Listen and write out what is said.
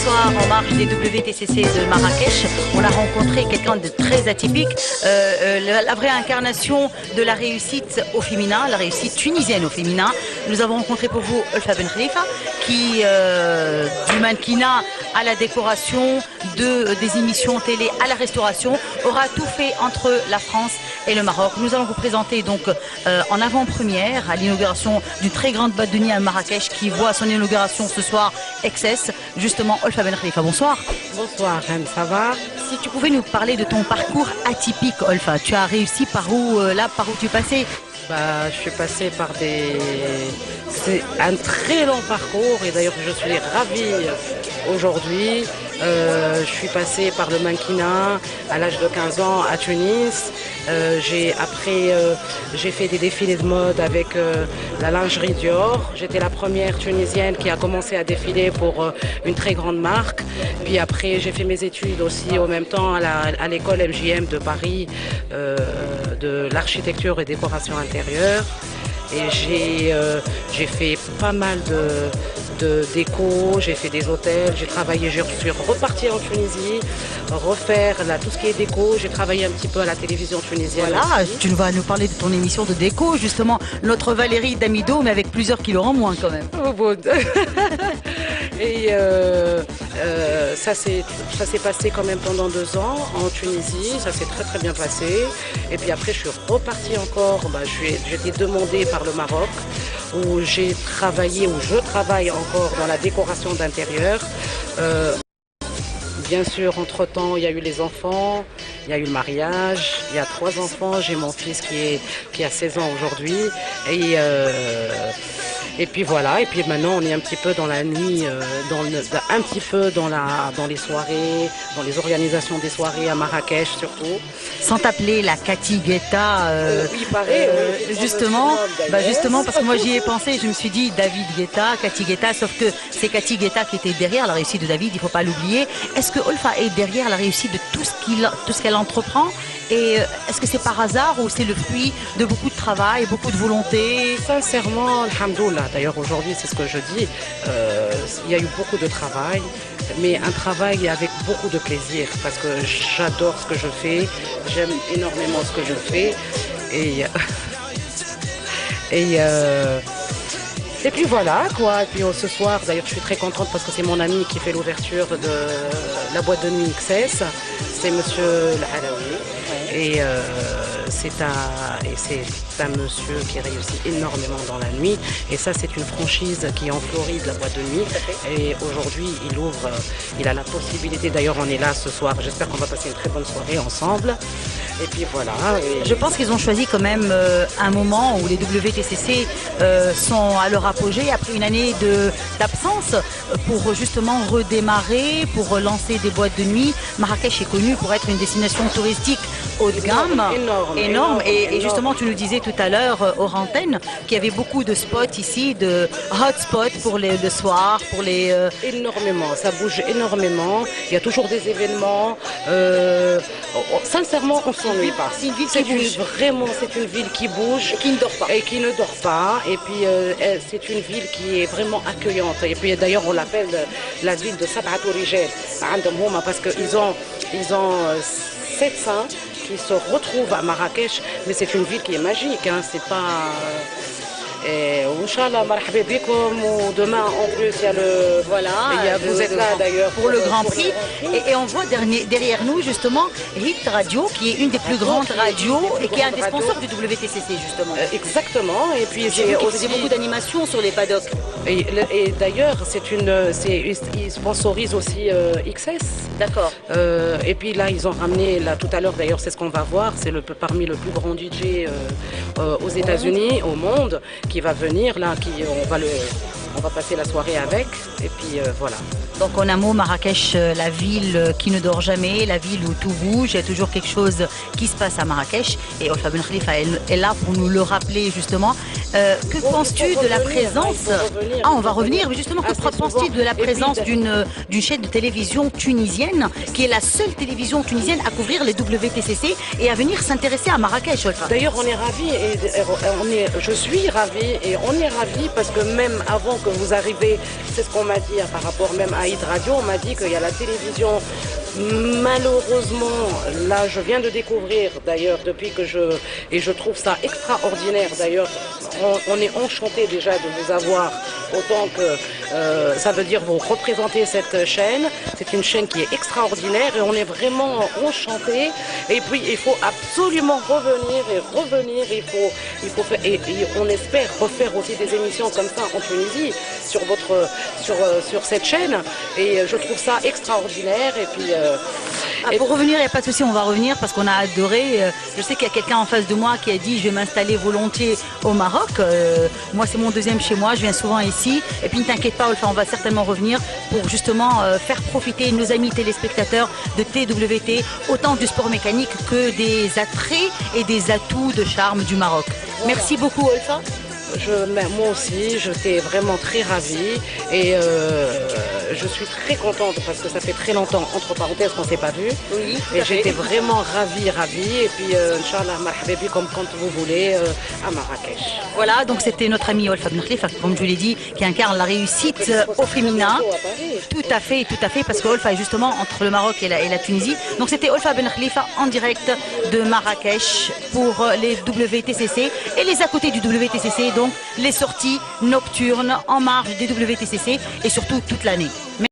soir, en marge des WTCC de Marrakech, on a rencontré quelqu'un de très atypique, la vraie incarnation de la réussite au féminin, la réussite tunisienne au féminin. Nous avons rencontré pour vous Olfa Ben Khalifa, qui, du mannequinat à la décoration, des émissions télé à la restauration, aura tout fait entre la France et le Maroc. Nous allons vous présenter donc en avant-première à l'inauguration d'une très grande boîte de nuit à Marrakech qui voit son inauguration ce soir Excess, justement Olfa Ben Khalifa. Bonsoir. Bonsoir Reine, ça va? Si tu pouvais nous parler de ton parcours atypique, Olfa, tu as réussi par où tu passais? Je suis passée par c'est un très long parcours et d'ailleurs je suis ravie aujourd'hui. Je suis passée par le mannequinat à l'âge de 15 ans à Tunis. J'ai fait des défilés de mode avec la lingerie Dior. J'étais la première tunisienne qui a commencé à défiler pour une très grande marque. Puis après, j'ai fait mes études aussi en même temps à l'école MJM de Paris de l'architecture et décoration intérieure. Et j'ai fait pas mal de déco, j'ai fait des hôtels, j'ai travaillé, je suis repartie en Tunisie, refaire tout ce qui est déco, j'ai travaillé un petit peu à la télévision tunisienne. Voilà, aussi. tu vas nous parler de ton émission de déco, justement, notre Valérie Damido, mais avec plusieurs kilos en moins quand même. Oh, bon. Et ça s'est passé quand même pendant 2 ans en Tunisie, ça s'est très très bien passé. Et puis après je suis repartie encore, j'étais demandée par le Maroc où je travaille encore dans la décoration d'intérieur. Bien sûr, entre-temps, il y a eu les enfants, il y a eu le mariage, il y a 3 enfants, j'ai mon fils qui a 16 ans aujourd'hui. Et puis voilà, et puis maintenant on est un petit peu dans la nuit, un petit peu dans les soirées, dans les organisations des soirées à Marrakech surtout. Sans t'appeler la Cathy Guetta, oui, pareil, justement, parce que moi j'y ai pensé, je me suis dit David Guetta, Cathy Guetta, sauf que c'est Cathy Guetta qui était derrière la réussite de David, il ne faut pas l'oublier. Est-ce que Olfa est derrière la réussite de tout ce qu'elle entreprend? Et est-ce que c'est par hasard ou c'est le fruit de beaucoup de travail, beaucoup de volonté? Sincèrement, alhamdoulilah, d'ailleurs aujourd'hui c'est ce que je dis, il y a eu beaucoup de travail, mais un travail avec beaucoup de plaisir parce que j'adore ce que je fais, j'aime énormément ce que je fais et puis voilà quoi. Et puis ce soir d'ailleurs je suis très contente parce que c'est mon ami qui fait l'ouverture de la boîte de nuit XS, c'est monsieur Al-Halaoui. Et c'est un monsieur qui réussit énormément dans la nuit. Et ça, c'est une franchise qui est en Floride, la boîte de nuit. Et aujourd'hui, il a la possibilité, d'ailleurs, on est là ce soir. J'espère qu'on va passer une très bonne soirée ensemble. Et puis voilà. Je pense qu'ils ont choisi quand même un moment où les WTCC sont à leur apogée après une année d'absence pour justement redémarrer, pour lancer des boîtes de nuit. Marrakech est connue pour être une destination touristique haut de gamme, énorme. Et justement, tu nous disais tout à l'heure, hors antenne, qu'il y avait beaucoup de spots ici, de hotspots pour le soir, pour les... Énormément, ça bouge énormément. Il y a toujours des événements. Sincèrement, on ne s'ennuie pas. C'est une ville qui bouge. C'est une ville qui bouge. Et qui ne dort pas. Et qui ne dort pas. Et puis, c'est une ville qui est vraiment accueillante. Et puis, d'ailleurs, on l'appelle la ville de Sab'atou Rijal, parce qu'ils ont 7 saints qui se retrouvent à Marrakech, mais c'est une ville qui est magique, hein, c'est pas... Inch'Allah, marhaba bikoum, ou demain en plus il y a le... Voilà, vous êtes là d'ailleurs pour le Grand Prix. Et on voit derrière nous justement Hit Radio, qui est une des plus grandes radios et qui est un des sponsors du WTCC justement. Exactement, et puis j'ai aussi faisait beaucoup d'animations sur les paddocks. Et d'ailleurs, ils sponsorisent aussi XS. D'accord. Et puis là, ils ont ramené, là tout à l'heure d'ailleurs, c'est ce qu'on va voir, c'est parmi le plus grand DJ aux États-Unis, au monde, qui va venir là, on va passer la soirée avec, et puis voilà. Donc en un mot, Marrakech, la ville qui ne dort jamais, la ville où tout bouge, il y a toujours quelque chose qui se passe à Marrakech. Et Olfa Ben Khalifa est là pour nous le rappeler justement. Que penses-tu de la présence on va revenir, mais justement, que penses-tu de la présence d'une chaîne de télévision tunisienne qui est la seule télévision tunisienne à couvrir les WTCC et à venir s'intéresser à Marrakech, Olfa? D'ailleurs, on est ravis et je suis ravie et on est ravis parce que même avant que vous arriviez, c'est ce qu'on m'a dit par rapport même à Hit Radio, on m'a dit qu'il y a la télévision. Malheureusement, là, je viens de découvrir d'ailleurs depuis que je trouve ça extraordinaire d'ailleurs. On est enchanté déjà de vous avoir autant que ça veut dire vous représenter cette chaîne. C'est une chaîne qui est extraordinaire et on est vraiment enchanté. Et puis il faut absolument revenir. Il faut faire, et on espère refaire aussi des émissions comme ça en Tunisie sur cette chaîne. Et je trouve ça extraordinaire. Et puis pour revenir, il n'y a pas de souci, on va revenir parce qu'on a adoré. Je sais qu'il y a quelqu'un en face de moi qui a dit je vais m'installer volontiers au Maroc. Moi, c'est mon deuxième chez moi, je viens souvent ici. Et puis ne t'inquiète pas, Olfa, on va certainement revenir pour justement faire profiter nos amis téléspectateurs de TWT, autant du sport mécanique que des attraits et des atouts de charme du Maroc. Voilà. Merci beaucoup, Olfa. Moi aussi, j'étais vraiment très ravie et je suis très contente parce que ça fait très longtemps, entre parenthèses, qu'on ne s'est pas vu. Oui, et j'étais vraiment ravie. Et puis, Inch'Allah, marhababi, comme quand vous voulez, à Marrakech. Voilà, donc c'était notre ami Olfa Ben Khalifa, comme je vous l'ai dit, qui incarne la réussite au féminin. Tout à fait, parce que Olfa est justement entre le Maroc et la Tunisie. Donc c'était Olfa Ben Khalifa en direct de Marrakech pour les WTCC et les à côté du WTCC. Donc les sorties nocturnes en marge des WTCC et surtout toute l'année.